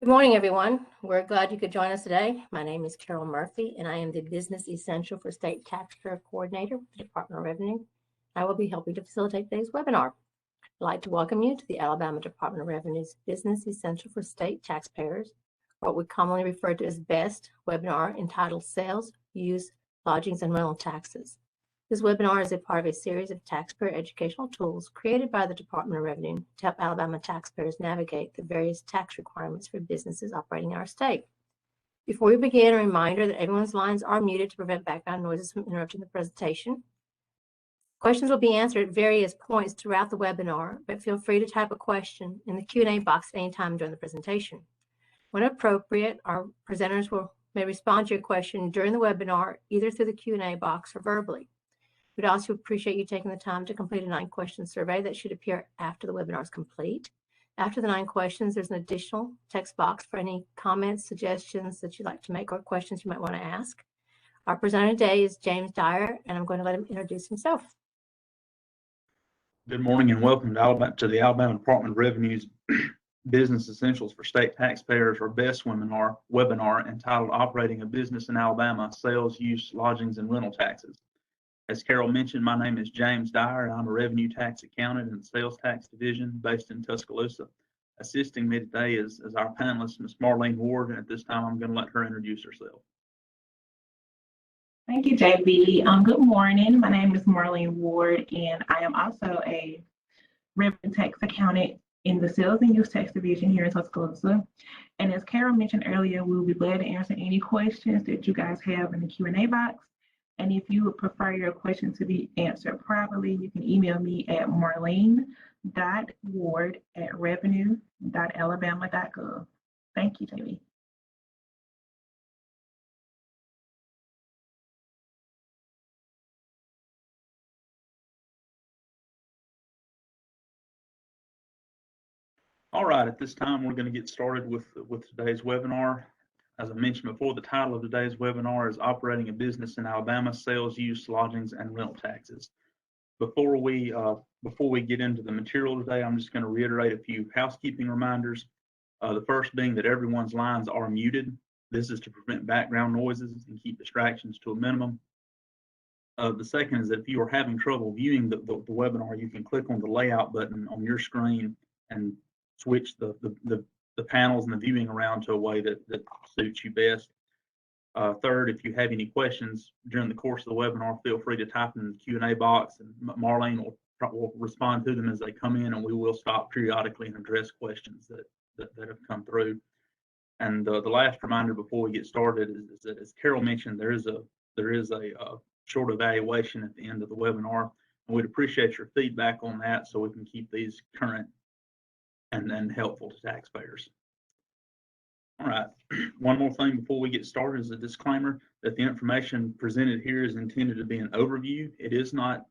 Good morning, everyone. We're glad you could join us today. My name is Carol Murphy, and I am the Business Essential for State Taxpayer Coordinator with the Department of Revenue. I will be helping to facilitate today's webinar. I'd like to welcome you to the Alabama Department of Revenue's Business Essential for State Taxpayers, what we commonly refer to as B.E.S.T webinar entitled Sales, Use, Lodgings, and Rental Taxes. This webinar is a part of a series of taxpayer educational tools created by the Department of Revenue to help Alabama taxpayers navigate the various tax requirements for businesses operating in our state. Before we begin, a reminder that everyone's lines are muted to prevent background noises from interrupting the presentation. Questions will be answered at various points throughout the webinar, but feel free to type a question in the Q&A box at any time during the presentation. When appropriate, our presenters may respond to your question during the webinar, either through the Q&A box or verbally. We'd also appreciate you taking the time to complete a 9-question survey that should appear after the webinar is complete. After the 9 questions, there's an additional text box for any comments, suggestions that you'd like to make, or questions you might want to ask. Our presenter today is James Dyer, and I'm going to let him introduce himself. Good morning and welcome to the Alabama Department of Revenue's Business Essentials for State Taxpayers, or B.E.S.T webinar entitled Operating a Business in Alabama, Sales, Use, Lodgings, and Rental Taxes. As Carol mentioned, my name is James Dyer, and I'm a revenue tax accountant in the sales tax division based in Tuscaloosa. Assisting me today is our panelist, Ms. Marlene Ward, and at this time I'm going to let her introduce herself. Thank you, JB. Good morning. My name is Marlene Ward, and I am also a revenue tax accountant in the sales and use tax division here in Tuscaloosa. And as Carol mentioned earlier, we will be glad to answer any questions that you guys have in the Q&A box. And if you would prefer your question to be answered privately, you can email me at marlene.ward@revenue.alabama.gov. Thank you, JB. All right, at this time, we're going to get started with today's webinar. As I mentioned before, the title of today's webinar is Operating a Business in Alabama, Sales, Use, Lodgings, and Rental Taxes. Before we get into the material today, I'm just going to reiterate a few housekeeping reminders. The first being that everyone's lines are muted. This is to prevent background noises and keep distractions to a minimum. The second is that if you are having trouble viewing the webinar, you can click on the layout button on your screen and switch the panels and the viewing around to a way that suits you best. Third, if you have any questions during the course of the webinar, feel free to type in the Q&A box, and Marlene will respond to them as they come in, and we will stop periodically and address questions that have come through. And the last reminder before we get started is that, as Carol mentioned, there is a short evaluation at the end of the webinar, and we'd appreciate your feedback on that so we can keep these current and helpful to taxpayers. All right, one more thing before we get started is a disclaimer that the information presented here is intended to be an overview. It is not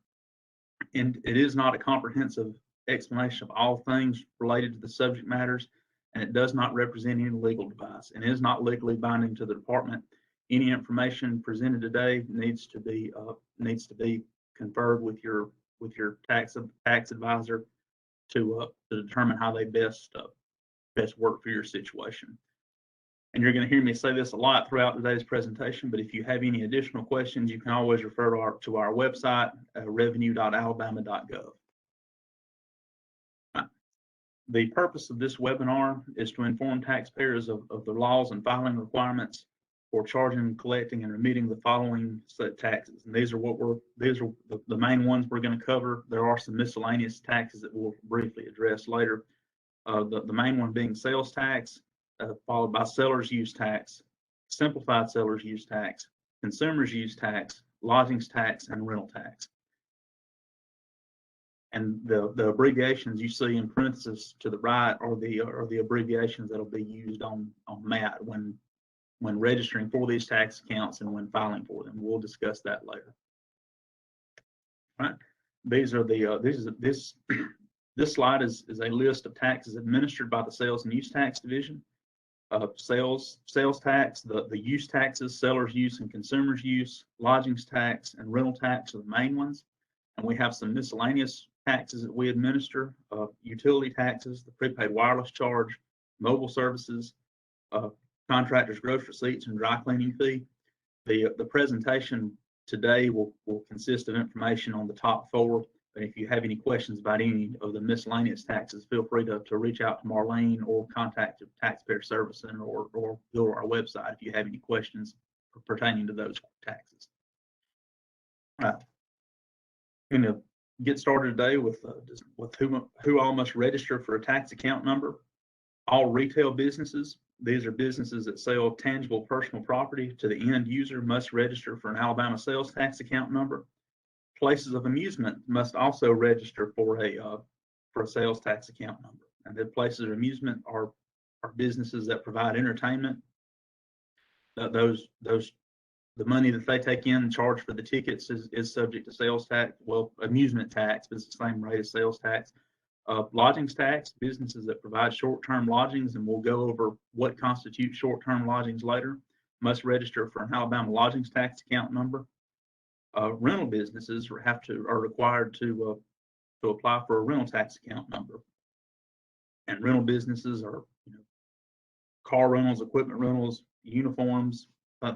a comprehensive explanation of all things related to the subject matters, and it does not represent any legal advice and is not legally binding to the department. Any information presented today needs to be conferred with your tax advisor to determine how they best work for your situation. And you're going to hear me say this a lot throughout today's presentation, but if you have any additional questions, you can always refer to our website, revenue.alabama.gov. The purpose of this webinar is to inform taxpayers of the laws and filing requirements for charging, collecting, and remitting the following set taxes. And these are the main ones we're going to cover. There are some miscellaneous taxes that we'll briefly address later. The main one being sales tax, followed by seller's use tax, simplified seller's use tax, consumer's use tax, lodgings tax, and rental tax. And the abbreviations you see in parentheses to the right are the abbreviations that'll be used on MAT when registering for these tax accounts and when filing for them. We'll discuss that later. All right. These are this slide is a list of taxes administered by the Sales and Use Tax Division. Sales tax, the use taxes, seller's use and consumer's use, lodgings tax, and rental tax are the main ones. And we have some miscellaneous taxes that we administer, utility taxes, the prepaid wireless charge, mobile services, contractor's gross receipts and dry cleaning fee. The presentation today will consist of information on the top four. But if you have any questions about any of the miscellaneous taxes, feel free to reach out to Marlene or contact the Taxpayer Service Center or go to our website if you have any questions pertaining to those taxes. All right. I'm going to get started today with who all must register for a tax account number. All retail businesses, these are businesses that sell tangible personal property to the end user, must register for an Alabama sales tax account number. Places of amusement must also register for a sales tax account number. And the places of amusement are businesses that provide entertainment. The money that they take in and charge for the tickets is subject to sales tax, well, amusement tax, but it's the same rate as sales tax. Lodgings tax, businesses that provide short-term lodgings, and we'll go over what constitutes short-term lodgings later, must register for an Alabama lodgings tax account number. Rental businesses are required to apply for a rental tax account number. And rental businesses are, car rentals, equipment rentals, uniforms,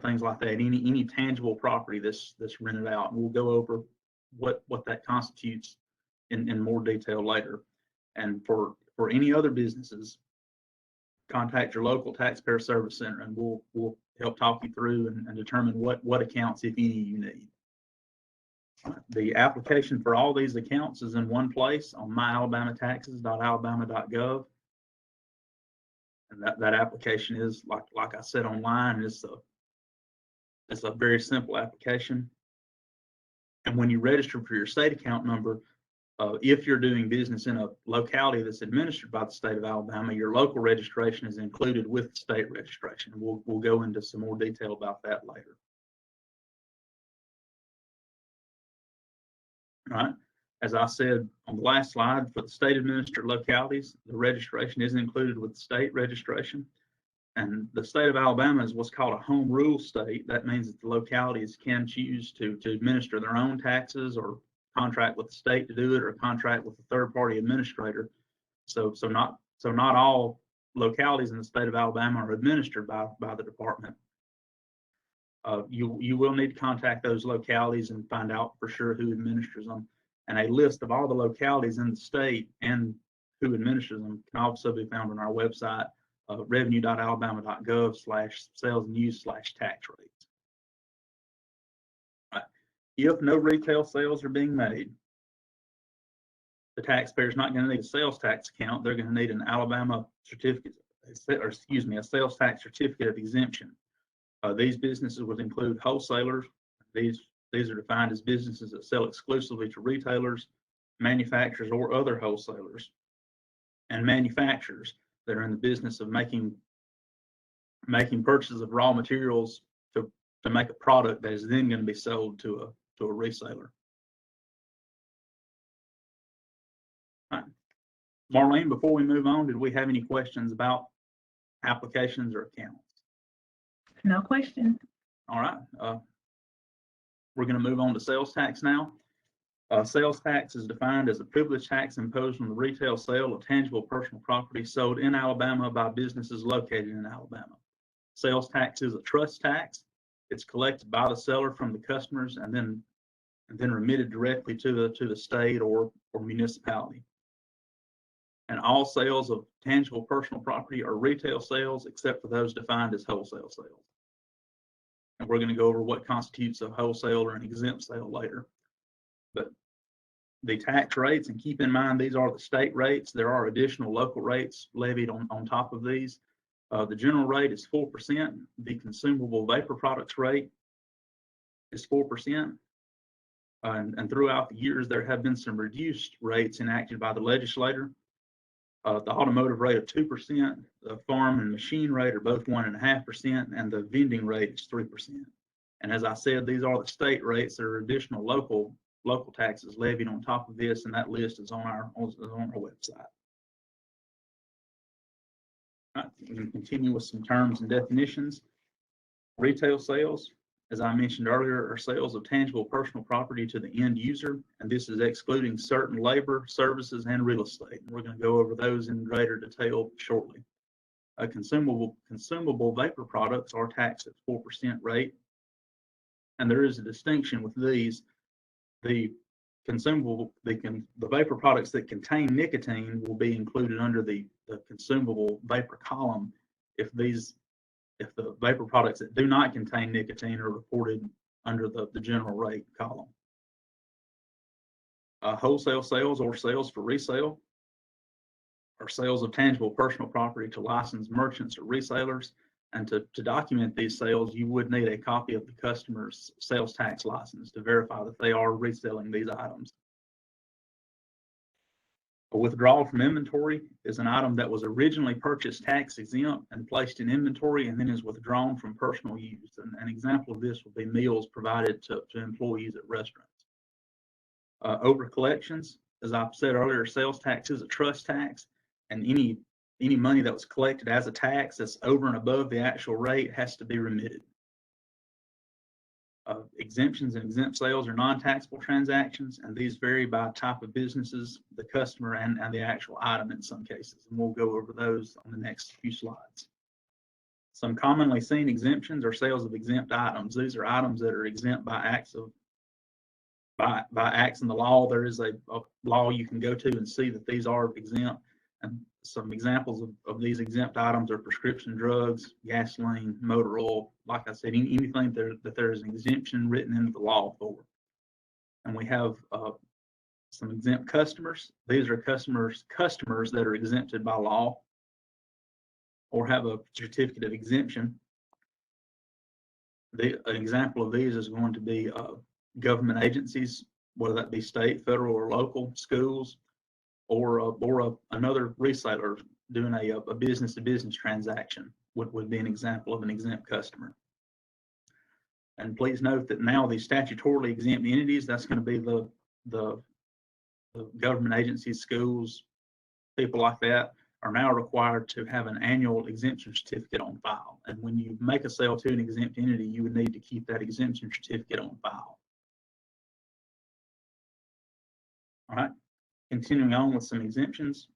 things like that. Any tangible property that's rented out. And we'll go over what that constitutes in more detail later. And for any other businesses, contact your local Taxpayer Service Center, and we'll help talk you through and determine what accounts, if any, you need. The application for all these accounts is in one place on myalabamataxes.alabama.gov. And that application is, like I said, online. It's a very simple application. And when you register for your state account number, if you're doing business in a locality that's administered by the state of Alabama, your local registration is included with the state registration. We'll go into some more detail about that later. All right. As I said on the last slide, for the state administered localities, the registration is included with the state registration. And the state of Alabama is what's called a home rule state. That means that the localities can choose to administer their own taxes, or contract with the state to do it, or contract with a third-party administrator. So not all localities in the state of Alabama are administered by the department. You will need to contact those localities and find out for sure who administers them. And a list of all the localities in the state and who administers them can also be found on our website, revenue.alabama.gov/sales-and-use/tax rates. Right. If no retail sales are being made, the taxpayer is not going to need a sales tax account. They're going to need an Alabama certificate, a sales tax certificate of exemption. These businesses would include wholesalers. These are defined as businesses that sell exclusively to retailers, manufacturers, or other wholesalers, and manufacturers that are in the business of making purchases of raw materials to make a product that is then going to be sold to a reseller. All right. Marlene, before we move on, did we have any questions about applications or accounts? No questions. All right. We're going to move on to sales tax now. Sales tax is defined as a privilege tax imposed on the retail sale of tangible personal property sold in Alabama by businesses located in Alabama. Sales tax is a trust tax. It's collected by the seller from the customers and then remitted directly to the state or municipality. And all sales of tangible personal property are retail sales, except for those defined as wholesale sales. And we're going to go over what constitutes a wholesale or an exempt sale later. But the tax rates, and keep in mind, these are the state rates. There are additional local rates levied on top of these. The general rate is 4%. The consumable vapor products rate is 4%. And throughout the years, there have been some reduced rates enacted by the legislature. The automotive rate of 2%, the farm and machine rate are both 1.5%, and the vending rate is 3%. And as I said, these are the state rates. There are additional local taxes levied on top of this, and that list is on our website. All right, we can continue with some terms and definitions. Retail sales, as I mentioned earlier, are sales of tangible personal property to the end user, and this is excluding certain labor, services, and real estate. And we're going to go over those in greater detail shortly. Consumable vapor products are taxed at 4% rate. And there is a distinction with these. The vapor products that contain nicotine will be included under the consumable vapor column if the vapor products that do not contain nicotine are reported under the general rate column. Wholesale sales or sales for resale are sales of tangible personal property to licensed merchants or resellers. And to document these sales, you would need a copy of the customer's sales tax license to verify that they are reselling these items. A withdrawal from inventory is an item that was originally purchased tax exempt and placed in inventory and then is withdrawn from personal use. And an example of this would be meals provided to employees at restaurants. Over collections, as I said earlier, sales tax is a trust tax, and any money that was collected as a tax that's over and above the actual rate has to be remitted. Exemptions and exempt sales are non-taxable transactions, and these vary by type of businesses, the customer, and the actual item in some cases. And we'll go over those on the next few slides. Some commonly seen exemptions are sales of exempt items. These are items that are exempt by acts in the law. There is a law you can go to and see that these are exempt. And some examples of these exempt items are prescription drugs, gasoline, motor oil. Like I said, anything that there is an exemption written into the law for. And we have some exempt customers. These are customers that are exempted by law or have a certificate of exemption. An example of these is going to be government agencies, whether that be state, federal, or local, schools, or another reseller doing a business-to-business transaction would be an example of an exempt customer. And please note that now the statutorily exempt entities, that's going to be the government agencies, schools, people like that, are now required to have an annual exemption certificate on file. And when you make a sale to an exempt entity, you would need to keep that exemption certificate on file. All right. Continuing on with some exemptions,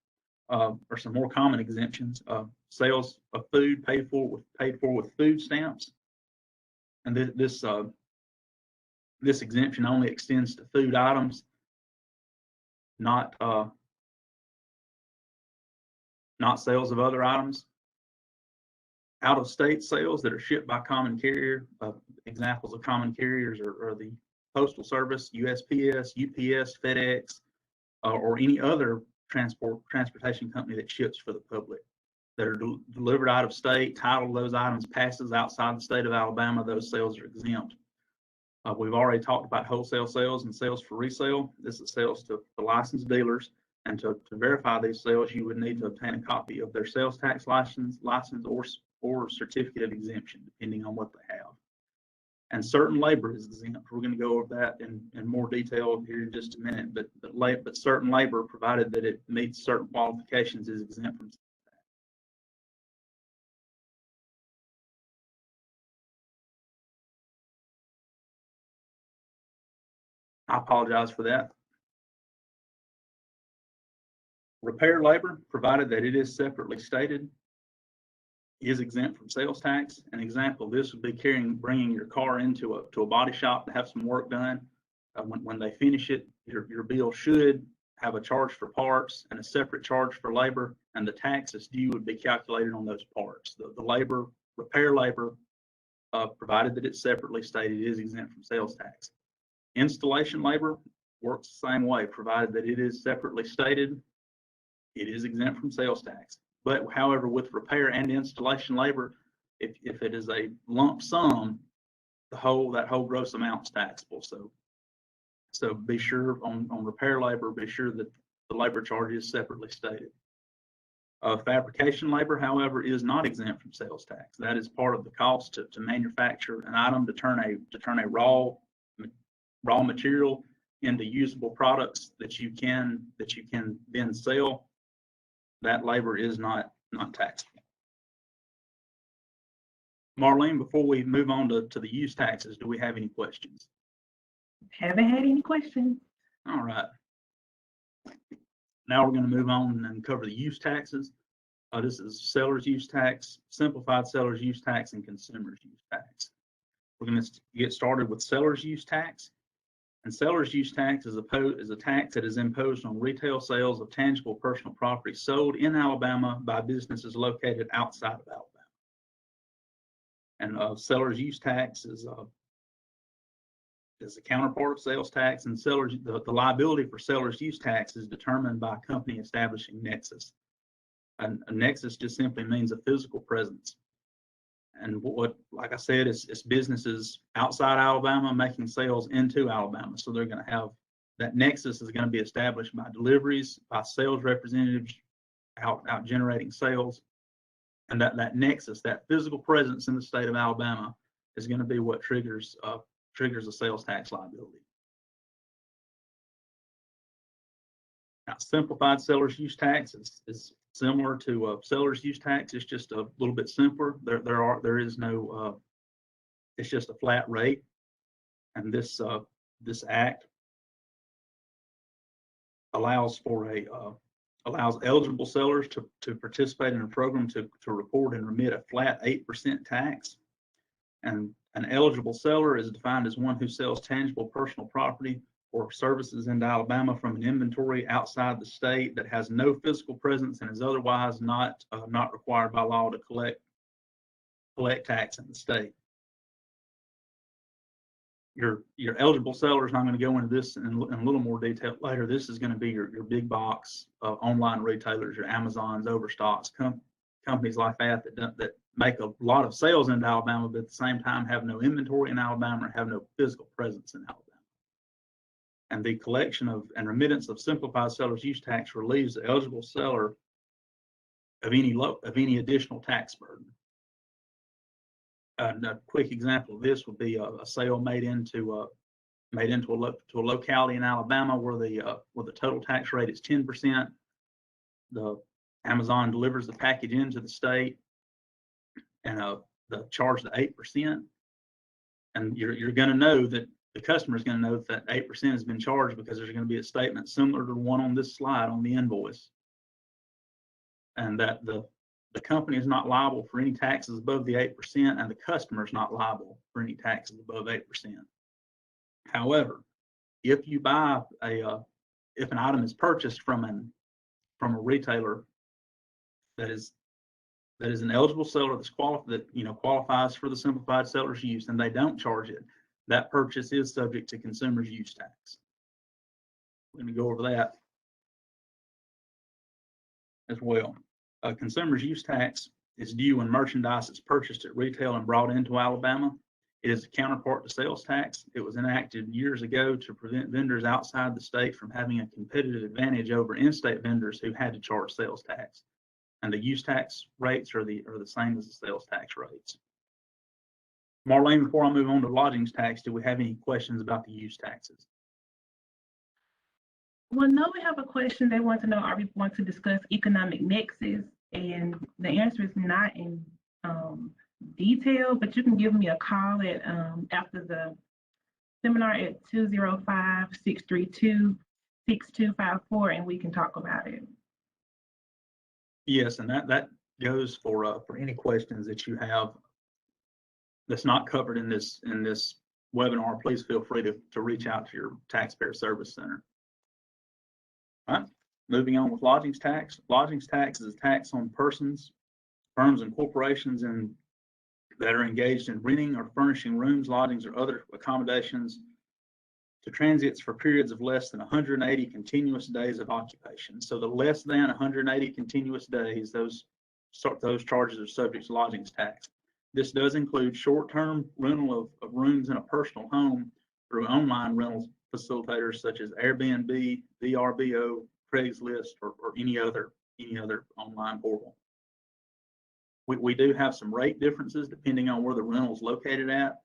or some more common exemptions, sales of food paid for with food stamps, and this exemption only extends to food items, not sales of other items. Out-of-state sales that are shipped by common carrier. Examples of common carriers are the Postal Service, USPS, UPS, FedEx, or any other transportation company that ships for the public that are delivered out of state. Title of those items passes outside the state of Alabama, those sales are exempt. We've already talked about wholesale sales and sales for resale. This is sales to licensed dealers, and to verify these sales, you would need to obtain a copy of their sales tax license or certificate of exemption, depending on what they have. And certain labor is exempt. We're going to go over that in more detail here in just a minute. But certain labor, provided that it meets certain qualifications, is exempt from that. I apologize for that. Repair labor, provided that it is separately stated, is exempt from sales tax. An example of this would be bringing your car into a body shop to have some work done. When they finish it, your bill should have a charge for parts and a separate charge for labor, and the taxes due would be calculated on those parts. The repair labor, provided that it's separately stated, is exempt from sales tax. Installation labor works the same way, provided that it is separately stated, it is exempt from sales tax. But however, with repair and installation labor, if it is a lump sum, that whole gross amount is taxable. So be sure on repair labor, be sure that the labor charge is separately stated. Fabrication labor, however, is not exempt from sales tax. That is part of the cost to manufacture an item, to turn a raw material into usable products that you can then sell. That labor is not taxable. Marlene, before we move on to the use taxes, do we have any questions? Haven't had any questions. All right. Now we're going to move on and cover the use taxes. This is seller's use tax, simplified seller's use tax, and consumer's use tax. We're going to get started with seller's use tax. And seller's use tax is a tax that is imposed on retail sales of tangible personal property sold in Alabama by businesses located outside of Alabama. And seller's use tax is a counterpart of sales tax, and the liability for seller's use tax is determined by a company establishing nexus. And a nexus just simply means a physical presence. And like I said, it's businesses outside Alabama making sales into Alabama. So they're going to have that nexus is going to be established by deliveries, by sales representatives out generating sales. And that nexus, that physical presence in the state of Alabama is going to be what triggers a sales tax liability. Now, simplified seller's use tax is similar to seller's use tax. It's just a little bit simpler. There is no, it's just a flat rate. And this act allows eligible sellers to participate in a program to report and remit a flat 8% tax. And an eligible seller is defined as one who sells tangible personal property or services into Alabama from an inventory outside the state that has no physical presence and is otherwise not required by law to collect tax in the state. Your eligible sellers, and I'm going to go into this in a little more detail later. This is going to be your big box online retailers, your Amazons, Overstocks, companies like that make a lot of sales into Alabama, but at the same time have no inventory in Alabama or have no physical presence in Alabama. And the collection of and remittance of simplified seller's use tax relieves the eligible seller of any additional tax burden. A quick example of this would be a sale made into a locality in Alabama where the total tax rate is 10%. The Amazon delivers the package into the state, and the charge the 8%. And you're going to know that the customer is going to know that 8% has been charged because there's going to be a statement similar to the one on this slide on the invoice, and that the company is not liable for any taxes above the 8%, and the customer is not liable for any taxes above 8%. However, if you buy if an item is purchased from a retailer that is an eligible seller that qualifies for the simplified seller's use, and they don't charge it, that purchase is subject to consumer's use tax. We're going to go over that as well. Consumer's use tax is due when merchandise is purchased at retail and brought into Alabama. It is a counterpart to sales tax. It was enacted years ago to prevent vendors outside the state from having a competitive advantage over in-state vendors who had to charge sales tax. And the use tax rates are the same as the sales tax rates. Marlene, before I move on to lodgings tax, do we have any questions about the use taxes? Well, no, we have a question. They want to know, are we going to discuss economic nexus? And the answer is not in detail, but you can give me a call at after the seminar at 205-632-6254, and we can talk about it. Yes, and that goes for any questions that you have that's not covered in this webinar. Please feel free to reach out to your taxpayer service center. All right, moving on with lodgings tax. Lodgings tax is a tax on persons, firms, and corporations that are engaged in renting or furnishing rooms, lodgings, or other accommodations to transits for periods of less than 180 continuous days of occupation. So the less than 180 continuous days, those charges are subject to lodgings tax. This does include short-term rental of rooms in a personal home through online rental facilitators such as Airbnb, VRBO, Craigslist, or any other online portal. We do have some rate differences depending on where the rental is located at.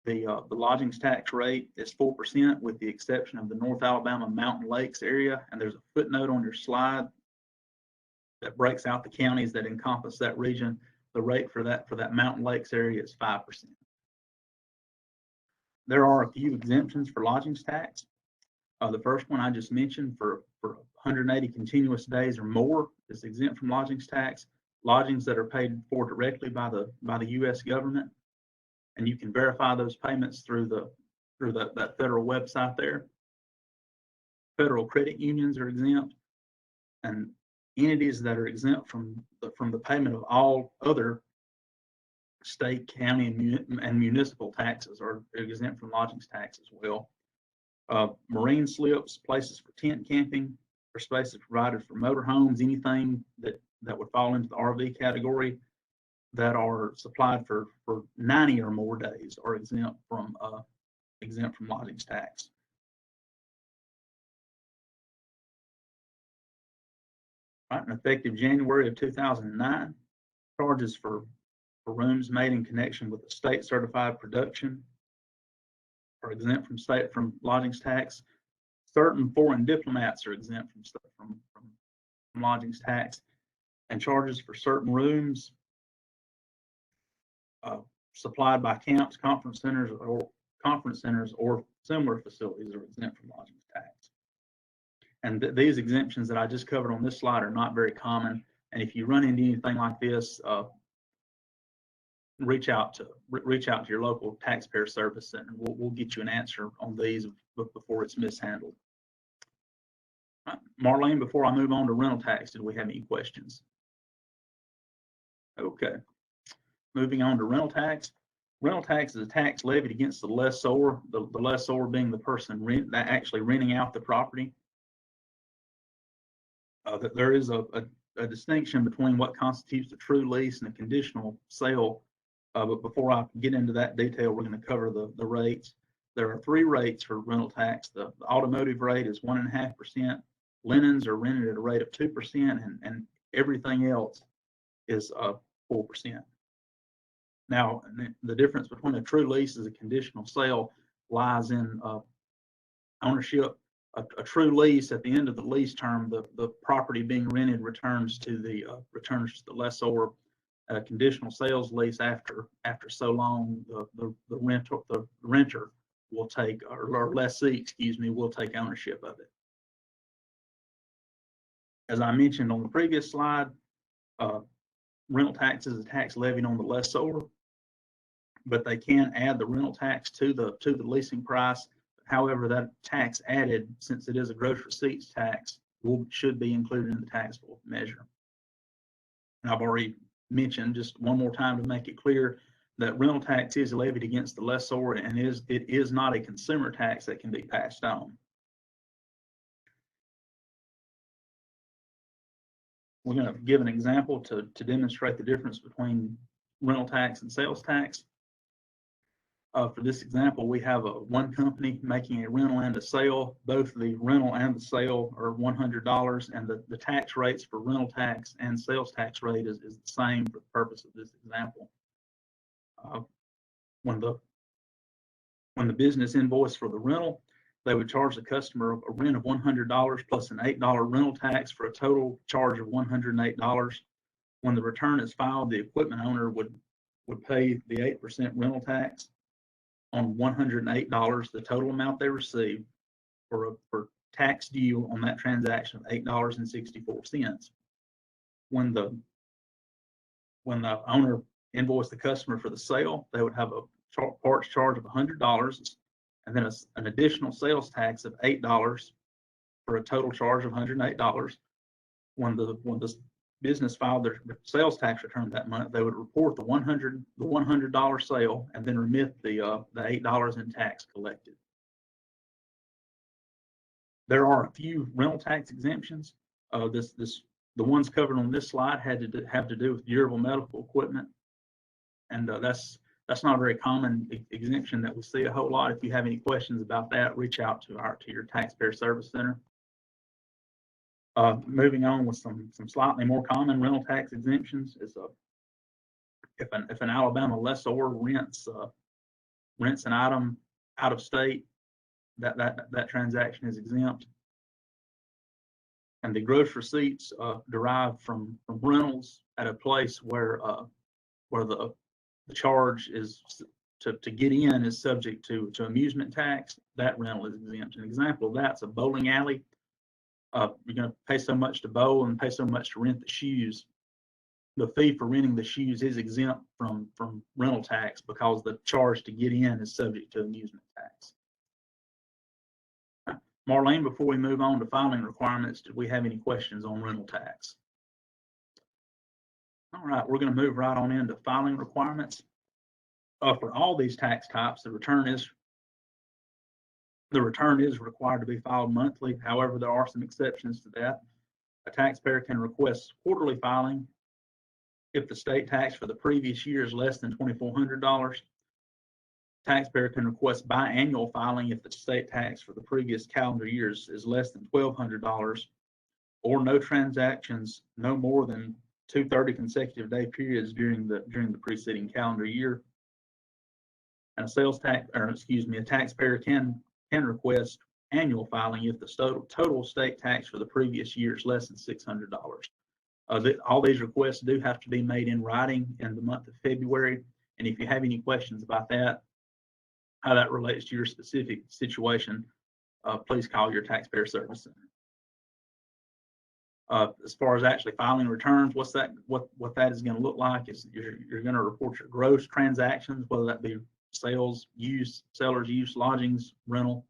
The lodgings tax rate is 4% with the exception of the North Alabama Mountain Lakes area, and there's a footnote on your slide that breaks out the counties that encompass that region. The rate for that Mountain Lakes area is 5%. There are a few exemptions for lodgings tax. The first one I just mentioned for 180 continuous days or more is exempt from lodgings tax. Lodgings that are paid for directly by the U.S. government, and you can verify those payments through that federal website there. Federal credit unions are exempt, and entities that are exempt from the payment of all other state, county, and municipal taxes are exempt from lodgings tax as well. Marine slips, places for tent camping, or spaces provided for motorhomes, anything that would fall into the RV category that are supplied for 90 or more days are exempt from lodgings tax. All right, and effective January of 2009, charges for rooms made in connection with a state certified production are exempt from lodgings tax. Certain foreign diplomats are exempt from lodgings tax, and charges for certain rooms supplied by camps, conference centers, or similar facilities are exempt from lodgings tax. And these exemptions that I just covered on this slide are not very common. And if you run into anything like this, reach out to your local taxpayer service center. We'll get you an answer on these before it's mishandled. Marlene, before I move on to rental tax, did we have any questions? Okay. Moving on to rental tax. Rental tax is a tax levied against the lessor, the lessor being the person actually renting out the property. There is a distinction between what constitutes a true lease and a conditional sale. But before I get into that detail, we're going to cover the rates. There are 3 rates for rental tax. The automotive rate is 1.5%. Linens are rented at a rate of 2%, and everything else is 4%. Now, the difference between a true lease and a conditional sale lies in ownership. A true lease, at the end of the lease term, the property being rented returns to the lessor. A conditional sales lease, after so long, the renter will take, or lessee, excuse me, will take ownership of it. As I mentioned on the previous slide, rental tax is a tax levied on the lessor, but they can add the rental tax to the leasing price. However, that tax added, since it is a gross receipts tax, should be included in the taxable measure. And I've already mentioned, just one more time to make it clear, that rental tax is levied against the lessor, and it is not a consumer tax that can be passed on. We're going to give an example to demonstrate the difference between rental tax and sales tax. For this example, we have one company making a rental and a sale. Both the rental and the sale are $100, and the tax rates for rental tax and sales tax rate is the same for the purpose of this example. When the business invoice for the rental, they would charge the customer a rent of $100 plus an $8 rental tax for a total charge of $108. When the return is filed, the equipment owner would pay the 8% rental tax on $108, the total amount they received, for tax due on that transaction of $8.64. When the owner invoiced the customer for the sale, they would have a parts charge of $100, and then an additional sales tax of $8 for a total charge of $108. When the business filed their sales tax return that month, they would report the $100 sale and then remit the $8 in tax collected. There are a few rental tax exemptions. The ones covered on this slide have to do with durable medical equipment, and that's not a very common exemption that we see a whole lot. If you have any questions about that, reach out to your taxpayer service center. Moving on with some slightly more common rental tax exemptions is if an Alabama lessor rents an item out of state, that transaction is exempt. And the gross receipts derived from rentals at a place where the charge is to get in is subject to amusement tax, that rental is exempt. An example of that's a bowling alley. You're going to pay so much to bowl and pay so much to rent the shoes. The fee for renting the shoes is exempt from rental tax because the charge to get in is subject to amusement tax. Marlene, before we move on to filing requirements, do we have any questions on rental tax? All right, we're going to move right on into filing requirements. For all these tax types, the return is required to be filed monthly. However, there are some exceptions to that. A taxpayer can request quarterly filing if the state tax for the previous year is less than $2,400. Taxpayer can request biannual filing if the state tax for the previous calendar years is less than $1,200, or no transactions no more than 2 consecutive day periods during the preceding calendar year. And a taxpayer can request annual filing if the total state tax for the previous year is less than $600. All these requests do have to be made in writing in the month of February. And if you have any questions about that, how that relates to your specific situation, please call your taxpayer service center. As far as actually filing returns, what that is going to look like is you're going to report your gross transactions, whether that be sales, use, seller's use, lodgings, rental.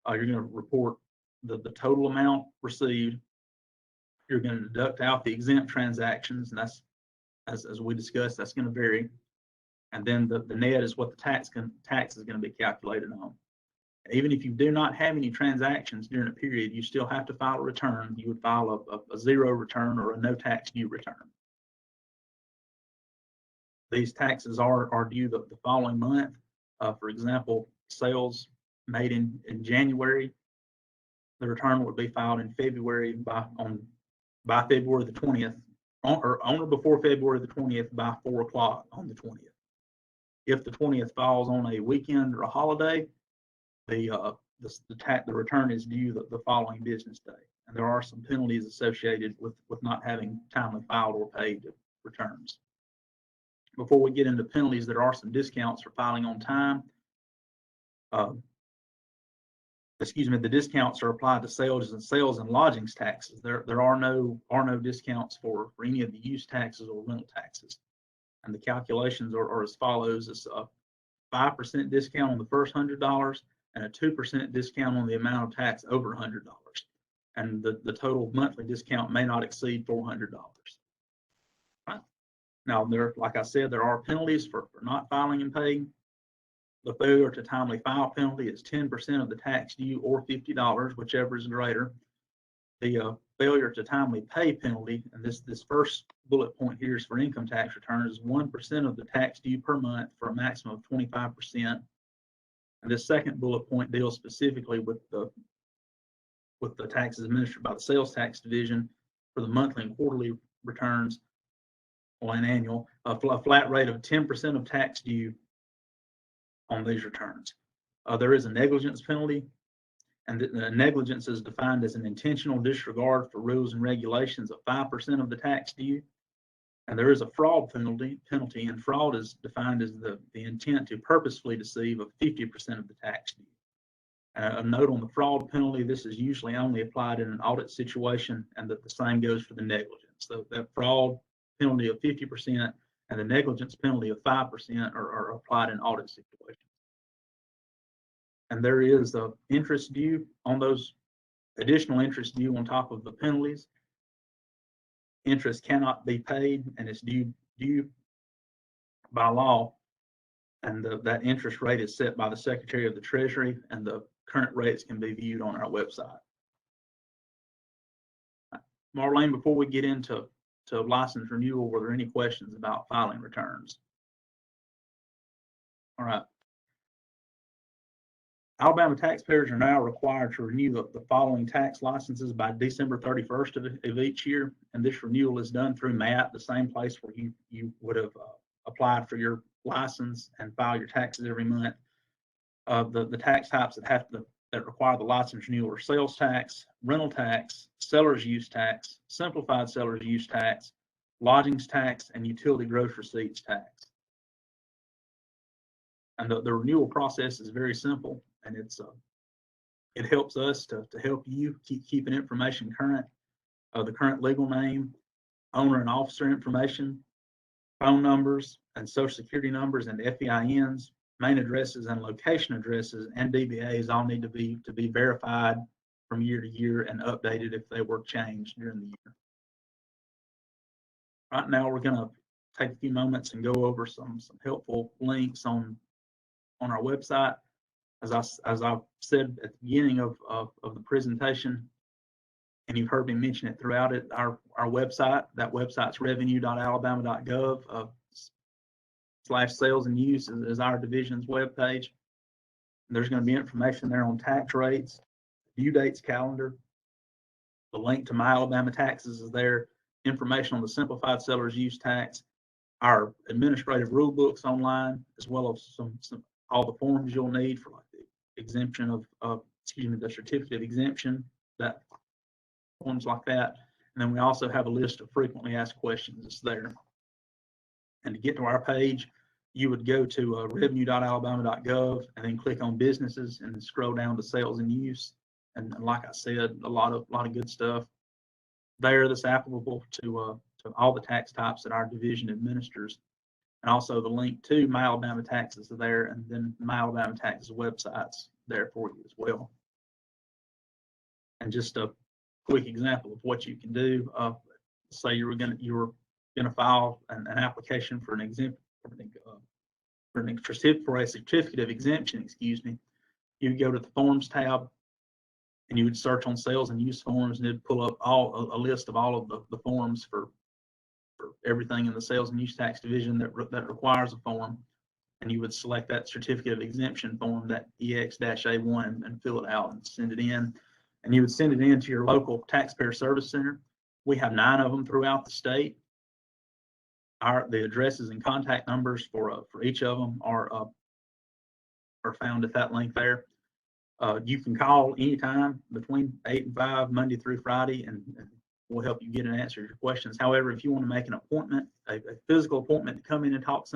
You're going to report the total amount received. You're going to deduct out the exempt transactions, and that's, as we discussed, that's going to vary. And then the net is what the tax is going to be calculated on. Even if you do not have any transactions during a period, you still have to file a return. You would file a zero return or a no tax due return. These taxes are due the following month. For example, sales made in January, the return would be filed in February by February the 20th, on or before February the 20th by 4 o'clock on the 20th. If the 20th falls on a weekend or a holiday, the return is due the following business day. And there are some penalties associated with not having timely filed or paid returns. Before we get into penalties, there are some discounts for filing on time. The discounts are applied to sales and lodgings taxes. There are no discounts for any of the use taxes or rental taxes. And the calculations are as follows: it's a 5% discount on the first $100 and a 2% discount on the amount of tax over $100. And the total monthly discount may not exceed $400. Right. Now, like I said, there are penalties for not filing and paying. The failure to timely file penalty is 10% of the tax due or $50, whichever is greater. The failure to timely pay penalty, and this first bullet point here is for income tax returns, is 1% of the tax due per month for a maximum of 25%. And this second bullet point deals specifically with the taxes administered by the sales tax division for the monthly and quarterly returns or an annual, a flat rate of 10% of tax due on these returns. There is a negligence penalty, and the negligence is defined as an intentional disregard for rules and regulations of 5% of the tax due. And there is a fraud penalty, and fraud is defined as the intent to purposefully deceive of 50% of the tax due. A note on the fraud penalty: this is usually only applied in an audit situation, and that the same goes for the negligence. So that fraud penalty of 50% and the negligence penalty of 5% are applied in audit situations. And there is interest due on those, additional interest due on top of the penalties. Interest cannot be paid, and it's due by law, and that interest rate is set by the Secretary of the Treasury, and the current rates can be viewed on our website. Marlene, before we get into license renewal, were there any questions about filing returns? All right. Alabama taxpayers are now required to renew the following tax licenses by December 31st of each year, and this renewal is done through MAT, the same place where you would have applied for your license and file your taxes every month. The tax types that require the license renewal are sales tax, rental tax, seller's use tax, simplified seller's use tax, lodgings tax, and utility gross receipts tax. And the renewal process is very simple, and it helps us to help you keep keeping information current, the current legal name, owner and officer information, phone numbers and social security numbers and FEINs, main addresses and location addresses, and DBAs all need to be verified from year to year and updated if they were changed during the year. Right now, we're going to take a few moments and go over some helpful links on our website. As I said at the beginning of the presentation, and you've heard me mention it throughout it, our website, that website's revenue.alabama.gov /sales and use is our division's webpage. There's going to be information there on tax rates, due dates calendar. The link to My Alabama Taxes is there. Information on the simplified seller's use tax, our administrative rule books online, as well as some all the forms you'll need for like the exemption of the certificate of exemption, that forms like that. And then we also have a list of frequently asked questions. It's there. And to get to our page, you would go to revenue.alabama.gov and then click on businesses and then scroll down to sales and use. And like I said, a lot of good stuff there that's applicable to all the tax types that our division administers. And also the link to My Alabama Taxes are there, and then My Alabama Taxes website's there for you as well. And just a quick example of what you can do. Say you were gonna file an application for an exempt for a certificate of exemption. Excuse me. You would go to the forms tab, and you would search on sales and use forms, and it'd pull up a list of all of the forms for everything in the sales and use tax division that requires a form. And you would select that certificate of exemption form, that EX-A1, and fill it out and send it in. And you would send it in to your local taxpayer service center. We have 9 of them throughout the state. The addresses and contact numbers for each of them are found at that link there. You can call anytime between 8 and 5, Monday through Friday, and we'll help you get an answer to your questions. However, if you want to make an appointment, a physical appointment to come in and talk to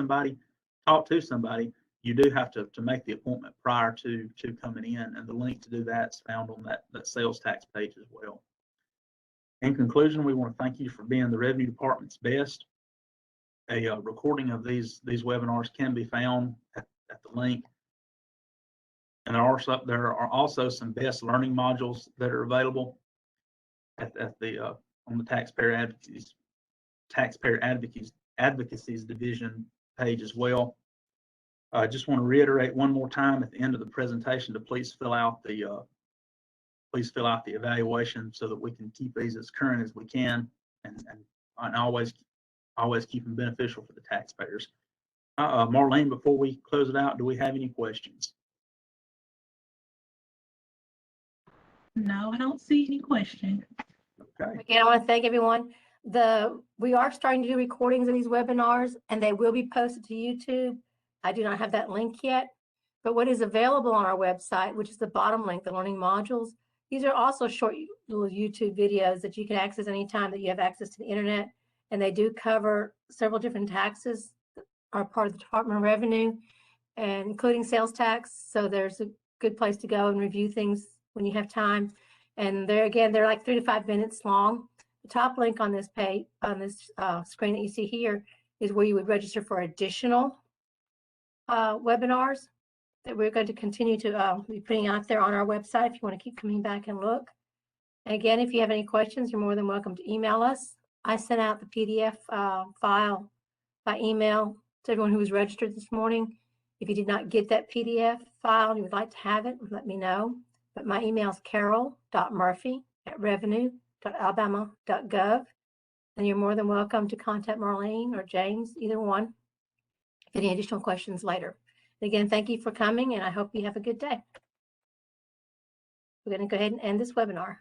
somebody, you do have to make the appointment prior to coming in, and the link to do that is found on that sales tax page as well. In conclusion, we want to thank you for being the Revenue Department's best. A recording of these webinars can be found at the link. And there are also some BEST learning modules that are available on the Taxpayer Advocacies Division page as well. I just want to reiterate one more time at the end of the presentation to please fill out the evaluation so that we can keep these as current as we can, and always keep them beneficial for the taxpayers. Marlene, before we close it out, do we have any questions? No, I don't see any questions. Okay. Again, I want to thank everyone. We are starting to do recordings of these webinars, and they will be posted to YouTube. I do not have that link yet, but what is available on our website, which is the bottom link, the learning modules, these are also short little YouTube videos that you can access anytime that you have access to the internet, and they do cover several different taxes that are part of the Department of Revenue, and including sales tax. So there's a good place to go and review things when you have time. And they're like 3 to 5 minutes long. The top link on this page, on this screen that you see here, is where you would register for additional webinars that we're going to continue to be putting out there on our website if you want to keep coming back and look. And again, if you have any questions, you're more than welcome to email us. I sent out the PDF file by email to everyone who was registered this morning. If you did not get that PDF file and you would like to have it, let me know. But my email is carol.murphy@revenue.alabama.gov. And you're more than welcome to contact Marlene or James, either one, if any additional questions later. And again, thank you for coming, and I hope you have a good day. We're going to go ahead and end this webinar.